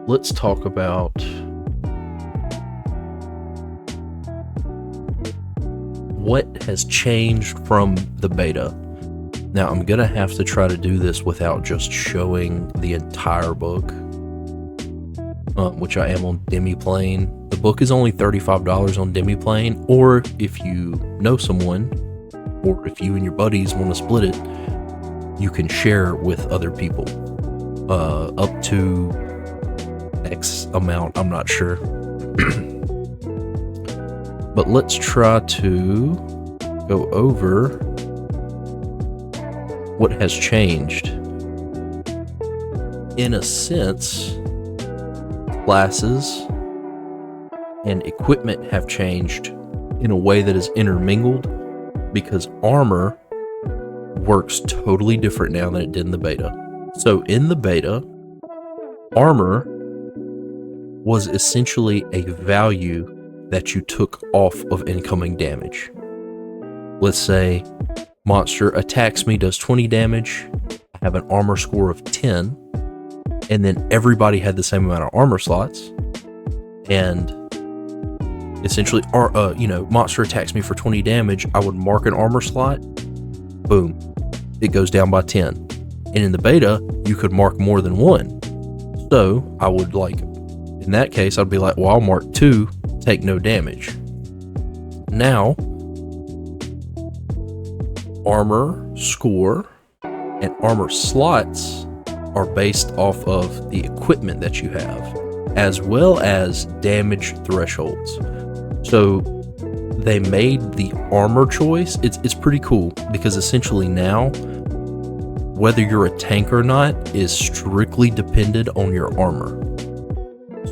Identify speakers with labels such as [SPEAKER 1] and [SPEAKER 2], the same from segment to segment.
[SPEAKER 1] let's talk about what has changed from the beta. Now, I'm going to have to try to do this without just showing the entire book, which I am on Demiplane. The book is only $35 on Demiplane, or if you know someone, or if you and your buddies want to split it, you can share with other people. Up to X amount, I'm not sure. But let's try to go over what has changed. In a sense, classes and equipment have changed in a way that is intermingled, because armor works totally different now than it did in the beta. So in the beta, armor was essentially a value that you took off of incoming damage. Let's say monster attacks me, does 20 damage, I have an armor score of 10, and then everybody had the same amount of armor slots, and essentially, monster attacks me for 20 damage, I would mark an armor slot, boom, it goes down by 10. And in the beta, you could mark more than one. So I would in that case, I'd be like, well, I'll mark 2, take no damage. Now, armor score and armor slots are based off of the equipment that you have, as well as damage thresholds. So they made the armor choice. It's pretty cool, because essentially now, whether you're a tank or not is strictly dependent on your armor.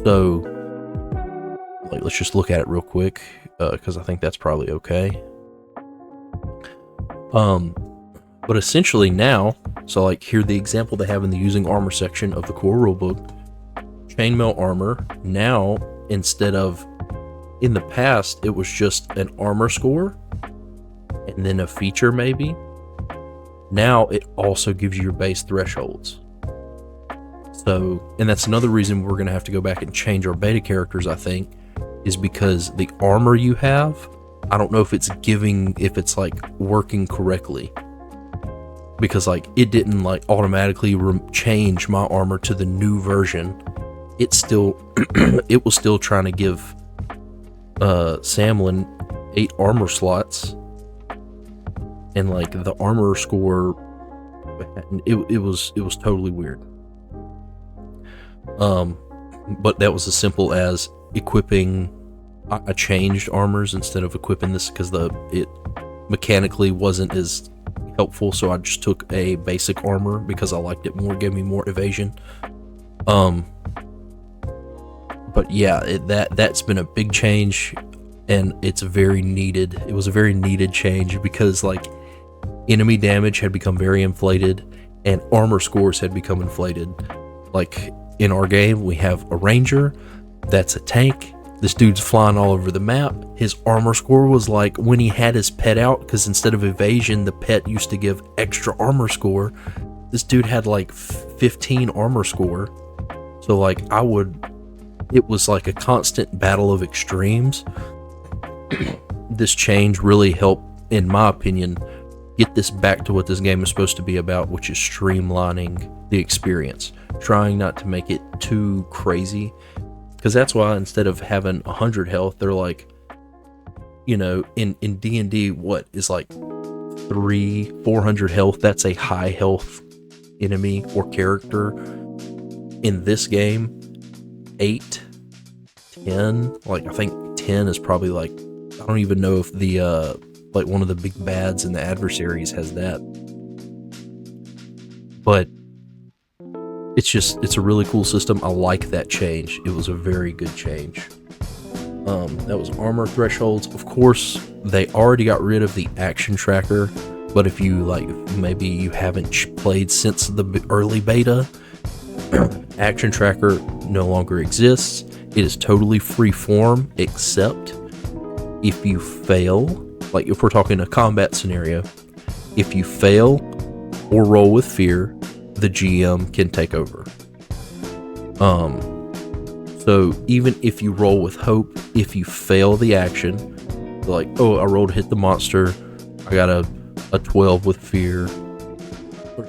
[SPEAKER 1] So, let's just look at it real quick, because I think that's probably okay. But essentially now, so here the example they have in the using armor section of the core rulebook, chainmail armor, now instead of, in the past, it was just an armor score and then a feature maybe. Now it also gives you your base thresholds. So, and that's another reason we're going to have to go back and change our beta characters, I think, is because the armor you have, I don't know if it's working correctly. Because it didn't automatically change my armor to the new version. It was still trying to give Samlin 8 armor slots, and the armor score, it was totally weird. But that was as simple as equipping. I changed armors instead of equipping this because it mechanically wasn't as helpful, so I just took a basic armor because I liked it more, it gave me more evasion. But yeah, that's been a big change, and it's very needed. It was a very needed change because enemy damage had become very inflated and armor scores had become inflated. In our game, we have a ranger that's a tank. This dude's flying all over the map. His armor score was when he had his pet out, because instead of evasion, the pet used to give extra armor score. This dude had 15 armor score. So it was a constant battle of extremes. This change really helped, in my opinion, get this back to what this game is supposed to be about, which is streamlining the experience, trying not to make it too crazy. Because that's why instead of having 100 health, they're in D&D, what is 300-400 health? That's a high health enemy or character. In this game, 8, 10, I think 10 is probably I don't even know if the one of the big bads in the adversaries has that. But it's a really cool system. I like that change. It was a very good change. That was armor thresholds. Of course, they already got rid of the action tracker, but if you maybe you haven't played since the early beta, action tracker no longer exists. It is totally free form, except if you fail, if we're talking a combat scenario, if you fail or roll with fear, the GM can take over. So even if you roll with hope, if you fail the action, like, oh, I rolled to hit the monster, I got a 12 with fear, or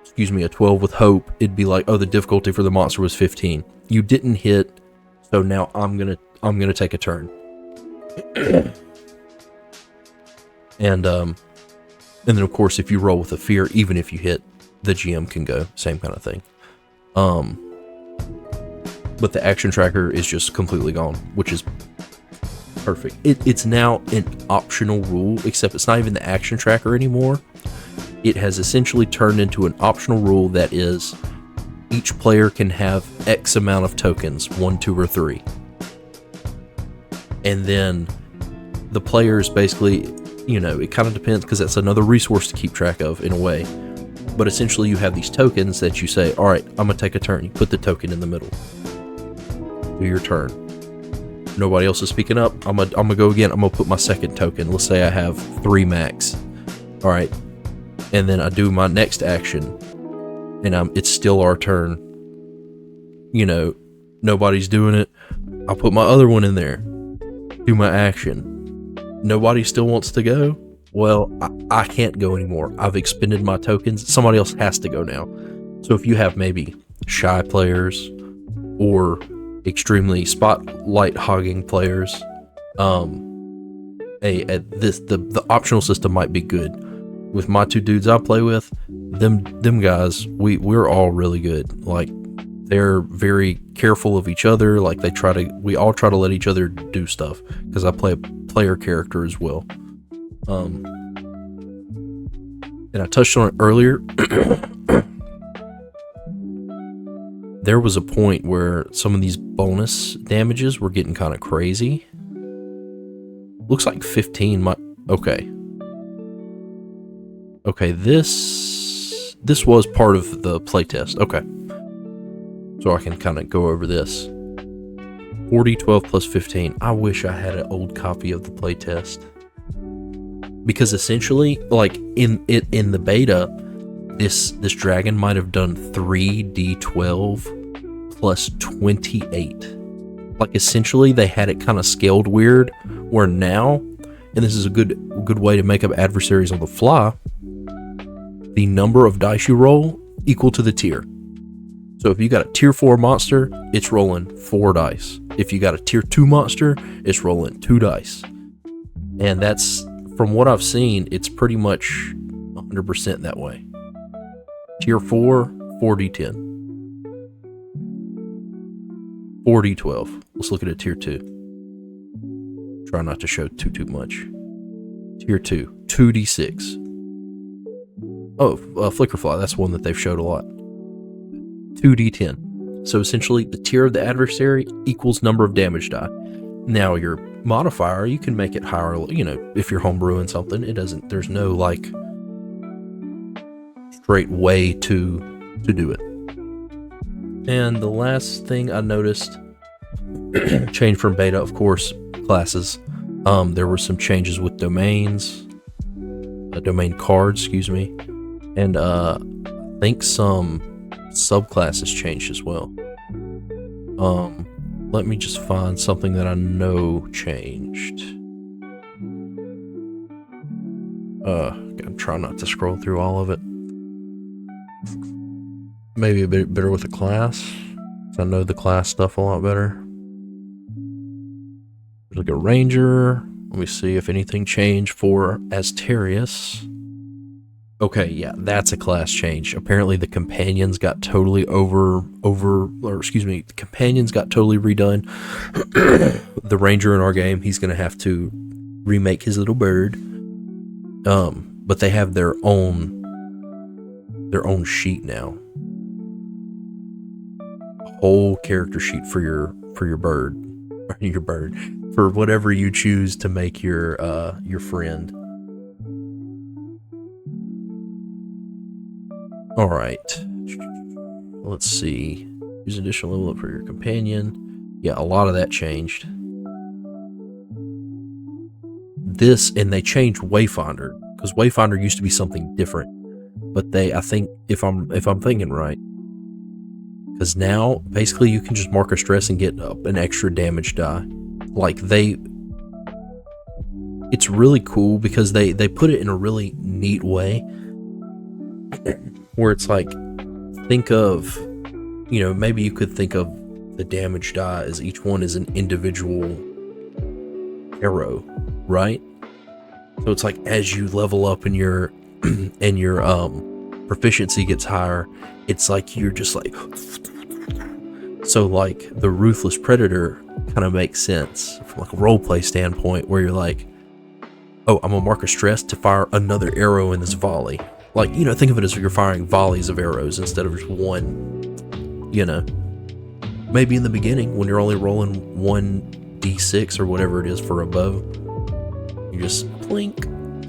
[SPEAKER 1] excuse me, a 12 with hope, it'd be like, oh, the difficulty for the monster was 15. You didn't hit, so now I'm gonna take a turn. And then of course if you roll with a fear, even if you hit, the GM can go, same kind of thing. But the action tracker is just completely gone, which is perfect. It's now an optional rule, except it's not even the action tracker anymore. It has essentially turned into an optional rule that is each player can have X amount of tokens, 1, 2, or 3. And then the players basically, you know, it kind of depends because that's another resource to keep track of in a way. But essentially you have these tokens that you say, all right, I'm going to take a turn. You put the token in the middle. Do your turn. Nobody else is speaking up. I'm gonna go again. I'm going to put my second token. Let's say I have 3 max. All right. And then I do my next action. And it's still our turn. You know, nobody's doing it. I'll put my other one in there. Do my action. Nobody still wants to go. Well, I can't go anymore. I've expended my tokens. Somebody else has to go now. So if you have maybe shy players or extremely spotlight hogging players, the optional system might be good. With my 2 dudes I play with, them guys, we're all really good. Like, they're very careful of each other. Like, we all try to let each other do stuff because I play a player character as well. And I touched on it earlier. There was a point where some of these bonus damages were getting kind of crazy. Looks like 15 might... Okay, this was part of the playtest. Okay. So I can kind of go over this. 40, 12 plus 15. I wish I had an old copy of the playtest. Because essentially, like, in the beta, this dragon might have done 3d12 plus 28. Like, essentially, they had it kind of scaled weird, where now, and this is a good way to make up adversaries on the fly, the number of dice you roll equal to the tier. So if you got a tier 4 monster, it's rolling 4 dice. If you got a tier 2 monster, it's rolling 2 dice. And that's, from what I've seen, it's pretty much 100% that way. Tier 4, 4d10. 4d12. Let's look at a tier 2. Try not to show too much. Tier 2, 2d6. Oh, Flickerfly, that's one that they've showed a lot. 2d10. So essentially, the tier of the adversary equals number of damage die. Now, your modifier, you can make it higher, you know, if you're homebrewing something. There's no, like, straight way to do it. And the last thing I noticed, changed from beta, of course, classes. There were some changes with domains, domain cards, excuse me, and I think some subclasses changed as well. Let me just find something that I know changed. Gotta try not to scroll through all of it. Maybe a bit better with a class, so I know the class stuff a lot better. Look at Ranger. Let me see if anything changed for Asterius. Okay, yeah, that's a class change. Apparently the companions got totally the companions got totally redone. The Ranger in our game, he's gonna have to remake his little bird. But they have their own sheet now. A whole character sheet for your bird. Or your bird. For whatever you choose to make your friend. Alright. Let's see. Use additional level up for your companion. Yeah, a lot of that changed. And they changed Wayfinder, because Wayfinder used to be something different. But I think, if I'm thinking right, because now basically you can just mark a stress and get an extra damage die. Like it's really cool because they put it in a really neat way where it's like, think of, maybe you could think of the damage die as each one is an individual arrow, right? So it's like as you level up and your proficiency gets higher, it's like you're just like, so like the Ruthless Predator kind of makes sense from like a roleplay standpoint, where you're like, oh, I'm gonna mark a stress to fire another arrow in this volley. Like, think of it as you're firing volleys of arrows instead of just one. Maybe in the beginning when you're only rolling 1d6 or whatever it is for a bow, you just plink,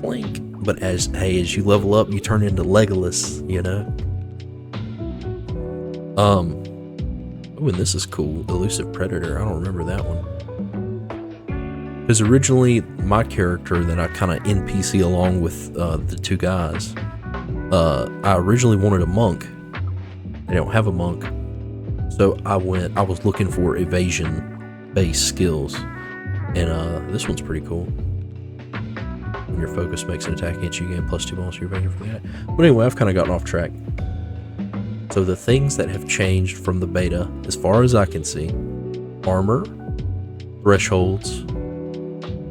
[SPEAKER 1] plink. But as you level up, you turn into Legolas, Oh, and this is cool. Elusive Predator. I don't remember that one. Because originally, my character that I kind of NPC along with the two guys, I originally wanted a monk. They don't have a monk. So I was looking for evasion-based skills. And this one's pretty cool. When your focus makes an attack against you, gain +2 bonus to your evasion for that. But anyway, I've kind of gotten off track. So the things that have changed from the beta, as far as I can see: armor, thresholds,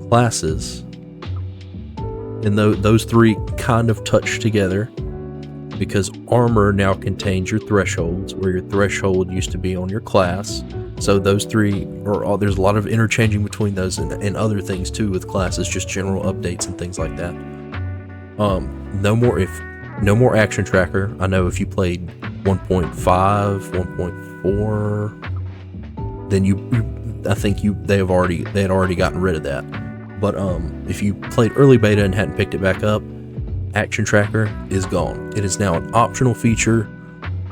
[SPEAKER 1] classes, and those three kind of touch together, because armor now contains your thresholds, where your threshold used to be on your class. So those three there's a lot of interchanging between those and other things too with classes, just general updates and things like that. No more action tracker. I know if you played 1.5, 1.4, then I think they had already gotten rid of that. But if you played early beta and hadn't picked it back up, action tracker is gone. It is now an optional feature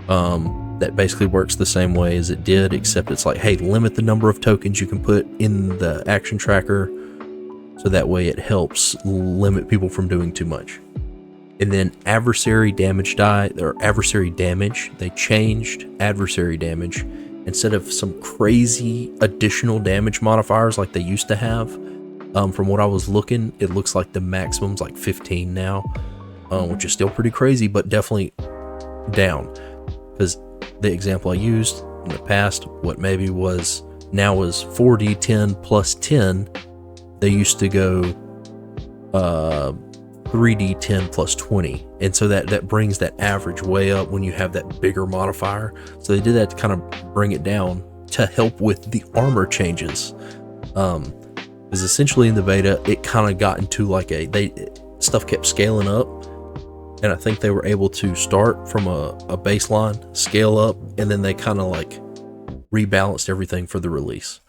[SPEAKER 1] that basically works the same way as it did, except it's like, hey, limit the number of tokens you can put in the action tracker, so that way it helps limit people from doing too much. And then adversary damage die, or adversary damage, they changed adversary damage. Instead of some crazy additional damage modifiers like they used to have, from what I was looking, it looks like the maximum's like 15 now, which is still pretty crazy, but definitely down. Because the example I used in the past, what maybe was 4d10 plus 10, they used to go 3d10 plus 20, and so that brings that average way up when you have that bigger modifier. So they did that to kind of bring it down to help with the armor changes. Because essentially in the beta, it kind of got into like stuff kept scaling up, and I think they were able to start from a baseline, scale up, and then they kind of like rebalanced everything for the release.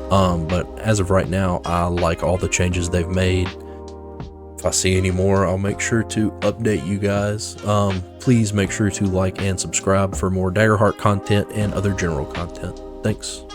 [SPEAKER 1] But as of right now, I like all the changes they've made. If I see any more, I'll make sure to update you guys. Please make sure to like and subscribe for more Daggerheart content and other general content. Thanks.